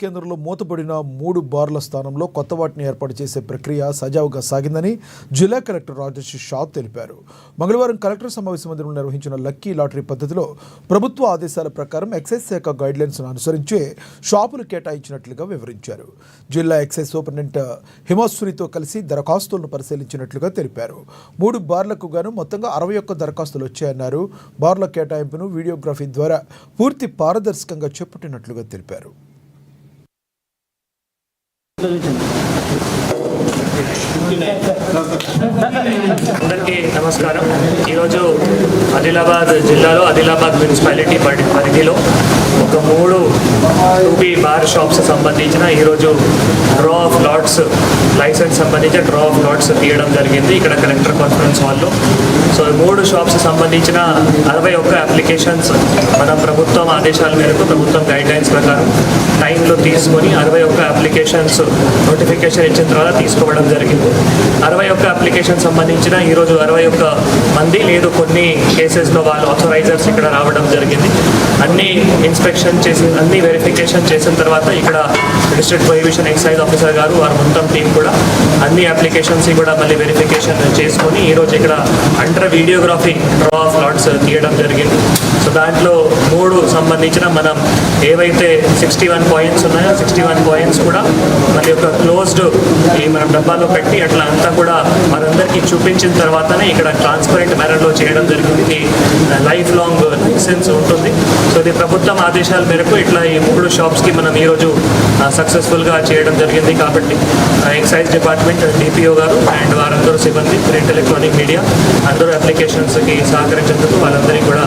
కేంద్రంలో మూతపడిన 3 బార్ల స్థానంలో కొత్త వాటిని ఏర్పాటు చేసే ప్రక్రియ సజావుగా సాగిందని జిల్లా కలెక్టర్ రాజేష్ షా తెలిపారు. మంగళవారం కలెక్టర్ సమావేశ మందిరంలో నిర్వహించిన లక్కీ లాటరీ పద్ధతిలో ప్రభుత్వ ఆదేశాల ప్రకారం ఎక్సైజ్ శాఖ గైడ్లైన్స్ను అనుసరించే షాపులు కేటాయించినట్లుగా వివరించారు. జిల్లా ఎక్సైజ్ సూపరింటెండెంట్ హిమాశ్వరితో కలిసి దరఖాస్తులను పరిశీలించినట్లుగా తెలిపారు. 3 బార్లకు గాను మొత్తంగా 61 దరఖాస్తులు వచ్చాయన్నారు. బార్ల కేటాయింపును వీడియోగ్రఫీ ద్వారా పూర్తి పారదర్శకంగా చేపట్టినట్లుగా తెలిపారు. అందరికీ నమస్కారం. ఈరోజు ఆదిలాబాద్ జిల్లాలో ఆదిలాబాద్ మున్సిపాలిటీ పరిధిలో ఒక 3 2B బార్ షాప్స్ సంబంధించిన ఈరోజు డ్రా ఆఫ్ లాట్స్ లైసెన్స్ సంబంధించిన డ్రా ఆఫ్ లాట్స్ తీయడం జరిగింది ఇక్కడ కలెక్టర్ కాన్ఫరెన్స్ హాల్లో. సో 3 షాప్స్ సంబంధించిన 61 అప్లికేషన్స్ మన ప్రభుత్వం ఆదేశాల మేరకు ప్రభుత్వం గైడ్లైన్స్ ప్రకారం టైంలో తీసుకొని 61 అప్లికేషన్స్ నోటిఫికేషన్ ఇచ్చిన తర్వాత తీసుకోవడం జరిగింది. 61 అప్లికేషన్ సంబంధించిన ఈరోజు 61 మంది లేదు కొన్ని కేసెస్లో వాళ్ళు ఆథరైజర్స్ ఇక్కడ రావడం జరిగింది. అన్ని ఇన్స్పెక్షన్ చేసి అన్ని వెరిఫికేషన్ చేసిన తర్వాత ఇక్కడ డిస్ట్రిక్ట్ ప్రొహిబిషన్ ఎక్సైజ్ ఆఫీసర్ గారు వారు మొత్తం టీం కూడా అన్ని అప్లికేషన్స్ కూడా మళ్ళీ వెరిఫికేషన్ చేసుకొని ఈరోజు ఇక్కడ under videography draw of lots తీయడం జరిగింది. సో దాంట్లో 3 సంబంధించిన మనం ఏవైతే 61 కాయిన్స్ ఉన్నాయో 61 కాయిన్స్ కూడా మళ్ళీ ఒక క్లోజ్డ్ మనం డబ్బాలో పెట్టి అట్లా అంతా కూడా మనందరికీ చూపించిన తర్వాతనే ఇక్కడ ట్రాన్స్పరెంట్ మేనర్లో చేయడం జరిగింది. లైఫ్ లాంగ్ లైసెన్స్ ఉంటుంది. సో ఇది ప్రభుత్వం ఆదేశాల మేరకు ఇట్లా ఈ 3 షాప్స్కి మనం ఈరోజు సక్సెస్ఫుల్గా చేయడం జరిగింది. కాబట్టి ఎక్సైజ్ డిపార్ట్మెంట్ డిపిఓ గారు అండ్ వారందరూ సిబ్బంది ప్రింట్ ఎలక్ట్రానిక్ మీడియా అందరూ అప్లికేషన్స్కి సహకరించేందుకు వాళ్ళందరికీ కూడా